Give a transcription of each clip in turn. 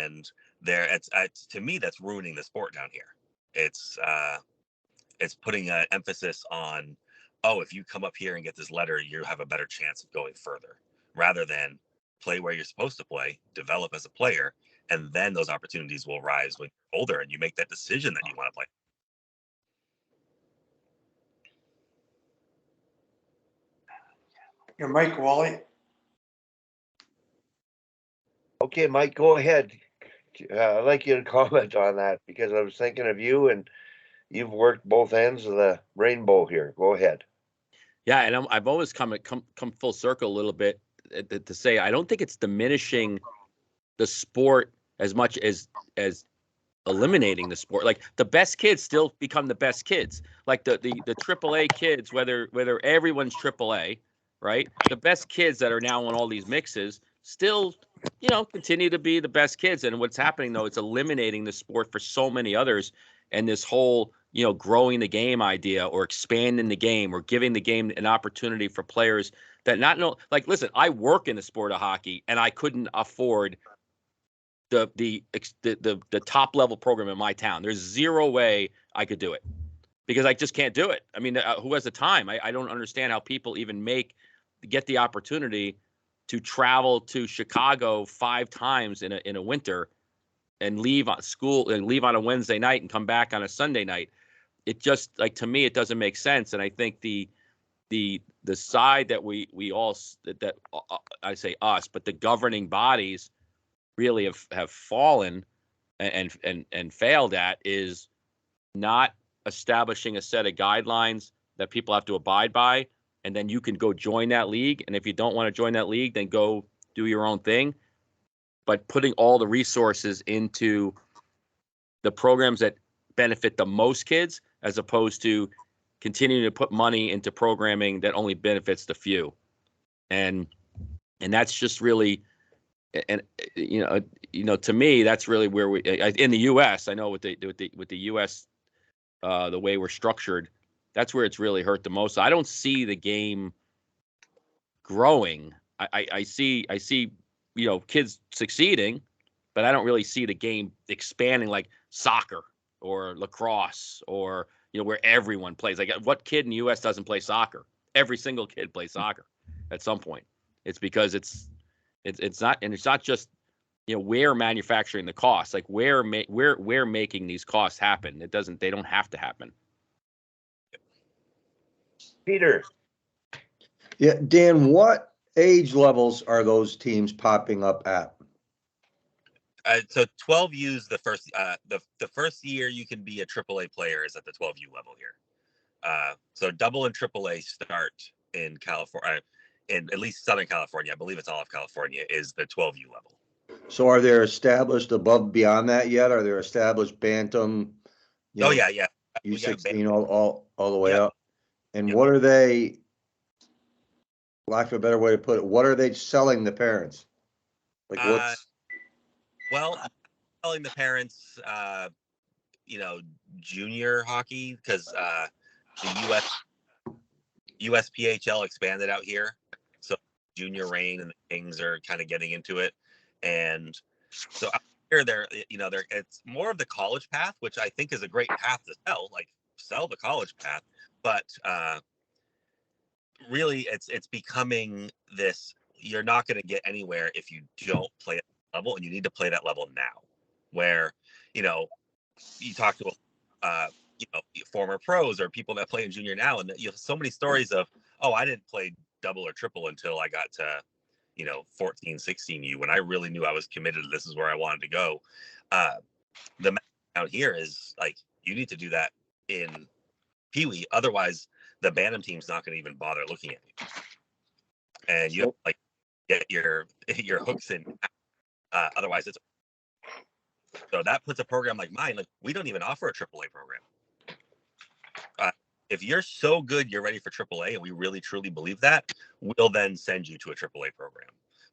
and to me, that's ruining the sport down here. It's putting an emphasis on, oh, if you come up here and get this letter, you have a better chance of going further, rather than play where you're supposed to play, develop as a player, and then those opportunities will rise when you're older and you make that decision that you want to play. Your mic, Wally. Okay, Mike, go ahead. I'd like you to comment on that, because I was thinking of you, and you've worked both ends of the rainbow here. Go ahead. Yeah, and I've always come full circle a little bit to say I don't think it's diminishing the sport as much as eliminating the sport. Like, the best kids still become the best kids. Like the AAA kids, whether everyone's AAA, right? The best kids that are now on all these mixes still, continue to be the best kids. And what's happening, though, it's eliminating the sport for so many others. And this whole, growing the game idea, or expanding the game, or giving the game an opportunity for players that like, listen, I work in the sport of hockey, and I couldn't afford the top level program in my town. There's zero way I could do it, because I just can't do it. I mean, who has the time? I don't understand how people even get the opportunity to travel to Chicago 5 times in a winter, and leave on school and leave on a Wednesday night and come back on a Sunday night. It just, like, to me, it doesn't make sense. And I think the side that we all, that I say us, but the governing bodies really have fallen and failed at, is not establishing a set of guidelines that people have to abide by, and then you can go join that league. And if you don't want to join that league, then go do your own thing. But putting all the resources into the programs that benefit the most kids, as opposed to continuing to put money into programming that only benefits the few. And that's just really, and to me, that's really where we, in the U.S., I know with the U.S., the way we're structured, that's where it's really hurt the most. I don't see the game growing. I see kids succeeding, but I don't really see the game expanding like soccer or lacrosse, or where everyone plays. Like, what kid in the U.S. doesn't play soccer? Every single kid plays soccer at some point. It's because it's not, and it's not just we're manufacturing the costs. Like, we're making these costs happen. They don't have to happen. Peter. Yeah, Dan, what age levels are those teams popping up at? So 12U's the first the first year you can be a AAA player is at the 12U level here. So double and AAA start in California, in at least Southern California. I believe it's all of California is the 12U level. So are there established above beyond that yet? Are there established bantam? Yeah. U16 all the way up. And Yep. what are they? Lack of a better way to put it, what are they selling the parents? Like, what's? Well, telling the parents, junior hockey, because the USPHL expanded out here, so Junior Reign and the Kings are kind of getting into it, and so out here it's more of the college path, which I think is a great path to sell the college path, but really it's becoming this. You're not going to get anywhere if you don't play at that level, and you need to play that level now. Where you talk to former pros or people that play in junior now, and you have so many stories of, oh, I didn't play double or triple until I got to 14, 16U, when I really knew I was committed. This is where I wanted to go. The message out here is like, you need to do that in Pee Wee, otherwise the Bantam team's not going to even bother looking at you, and you have to get your hooks in. Otherwise, it's so that puts a program like mine. Like, we don't even offer a AAA program. If you're so good, you're ready for AAA, and we really truly believe that, we'll then send you to a AAA program.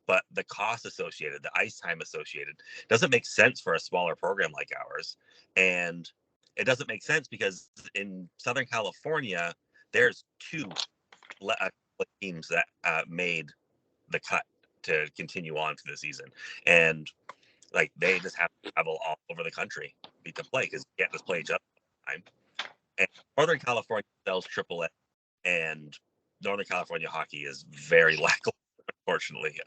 But the cost associated, the ice time associated, doesn't make sense for a smaller program like ours. And it doesn't make sense because in Southern California, there's 2 teams that made the cut to continue on for the season. And Like they just have to travel all over the country to play because you can't just play each other all the time. And Northern California sells AAA, and Northern California hockey is very lackluster, unfortunately.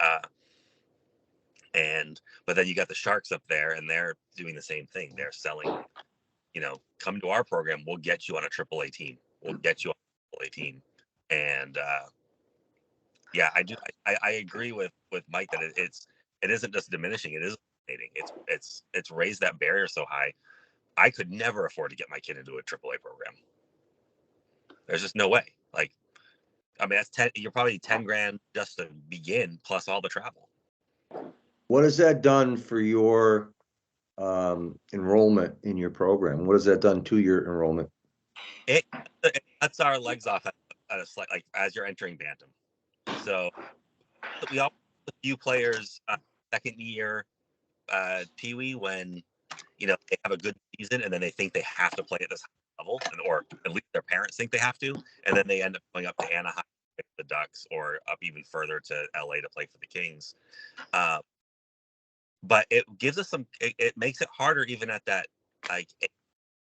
But then you got the Sharks up there, and they're doing the same thing. They're selling, come to our program, we'll get you on a AAA team. We'll get you on a AAA team. And yeah, I agree with Mike that it isn't just diminishing, it is eliminating. It's raised that barrier so high. I could never afford to get my kid into a AAA program. There's just no way. Like, I mean, you're probably 10 grand just to begin, plus all the travel. What has that done for your enrollment in your program? What has that done to your enrollment? It cuts our legs off at a slight, like as you're entering Bantam. So we all have a few players second year Pee-wee when they have a good season and then they think they have to play at this high level, or at least their parents think they have to, and then they end up going up to Anaheim, the Ducks, or up even further to LA to play for the Kings. But it gives us it makes it harder even at that, like,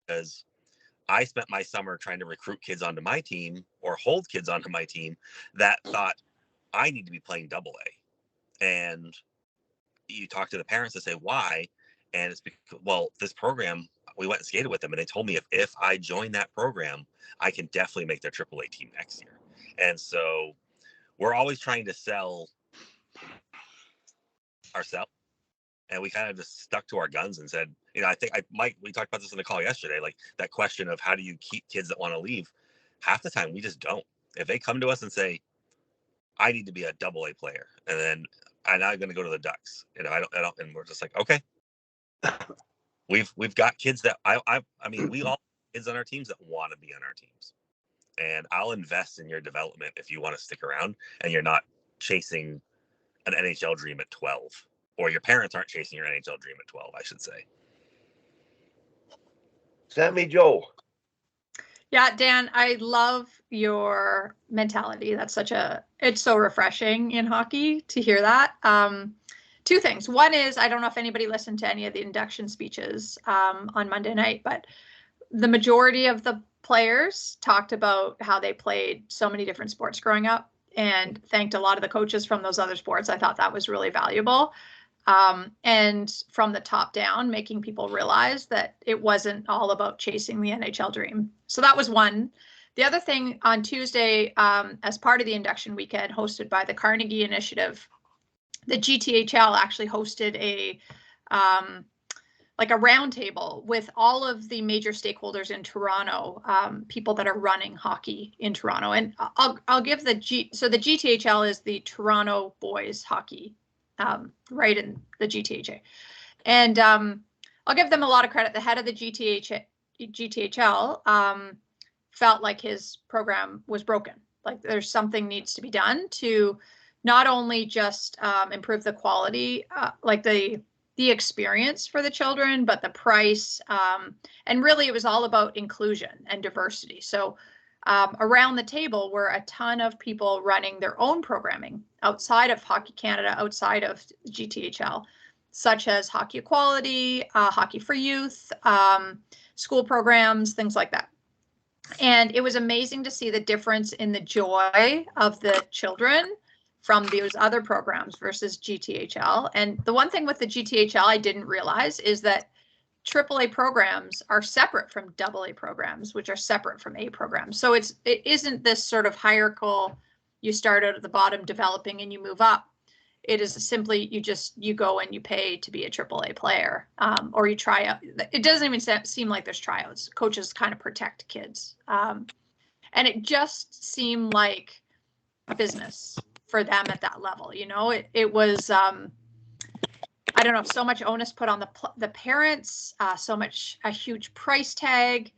because I spent my summer trying to recruit kids onto my team or hold kids onto my team that thought I need to be playing AA. And you talk to the parents and say, why? And it's because, well, this program, we went and skated with them and they told me if I join that program, I can definitely make their AAA team next year. And so we're always trying to sell ourselves. And we kind of just stuck to our guns and said, I think Mike, we talked about this in the call yesterday, like that question of how do you keep kids that want to leave? Half the time we just don't. If they come to us and say, I need to be a AA player, and then I'm going to go to the Ducks, I don't, and we're just like, okay. We've got kids that I mean, we all have kids on our teams that want to be on our teams, and I'll invest in your development if you want to stick around and you're not chasing an NHL dream at 12. Or your parents aren't chasing your NHL dream at 12, I should say. Sammy Joe. Yeah, Dan, I love your mentality. It's so refreshing in hockey to hear that. Two things. One is, I don't know if anybody listened to any of the induction speeches on Monday night, but the majority of the players talked about how they played so many different sports growing up and thanked a lot of the coaches from those other sports. I thought that was really valuable. And from the top down, making people realize that it wasn't all about chasing the NHL dream. So that was one. The other thing, on Tuesday, as part of the induction weekend hosted by the Carnegie Initiative, the GTHL actually hosted a roundtable with all of the major stakeholders in Toronto, people that are running hockey in Toronto. And I'll give the GTHL is the Toronto Boys Hockey, right in the GTHA. And I'll give them a lot of credit. The head of the GTHL felt like his program was broken. Like there's something needs to be done to not only just improve the quality, like the experience for the children, but the price. And really it was all about inclusion and diversity. So around the table were a ton of people running their own programming outside of Hockey Canada, outside of GTHL, such as Hockey Equality, Hockey for Youth, school programs, things like that. And it was amazing to see the difference in the joy of the children from those other programs versus GTHL. And the one thing with the GTHL I didn't realize is that AAA programs are separate from AA programs, which are separate from A programs. So it isn't this sort of hierarchical, you start out at the bottom developing and you move up. It is simply you go and you pay to be a AAA player, or you try out. It doesn't even seem like there's tryouts. Coaches kind of protect kids. And it just seemed like a business for them at that level. It was, I don't know, so much onus put on the parents, a huge price tag.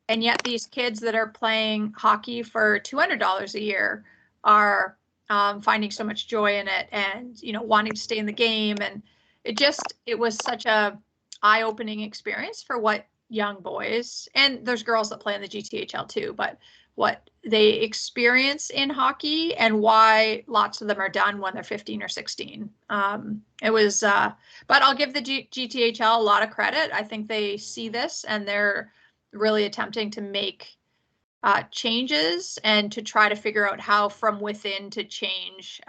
And yet these kids that are playing hockey for $200 a year are finding so much joy in it and, wanting to stay in the game. And it was such a eye-opening experience for what young boys, and there's girls that play in the GTHL too, but what they experience in hockey and why lots of them are done when they're 15 or 16. It was, but I'll give the GTHL a lot of credit. I think they see this and they're really attempting to make changes and to try to figure out how from within to change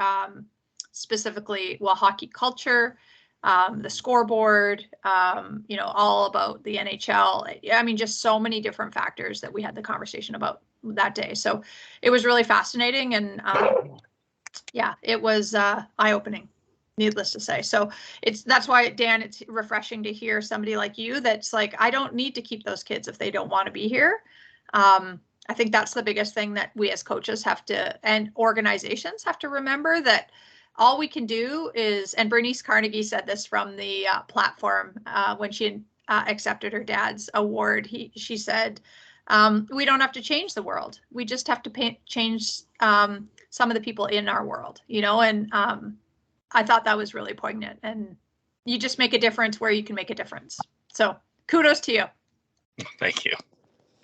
specifically, well, hockey culture, the scoreboard, all about the NHL. I mean, just so many different factors that we had the conversation about that day. So it was really fascinating. And yeah, it was eye-opening, needless to say. So that's why, Dan, it's refreshing to hear somebody like you that's like, I don't need to keep those kids if they don't want to be here. I think that's the biggest thing that we as coaches have to, and organizations have to remember, that all we can do is, and Bernice Carnegie said this from the platform when she accepted her dad's award. She said, we don't have to change the world. We just have to change some of the people in our world, and I thought that was really poignant. And you just make a difference where you can make a difference. So kudos to you. Thank you.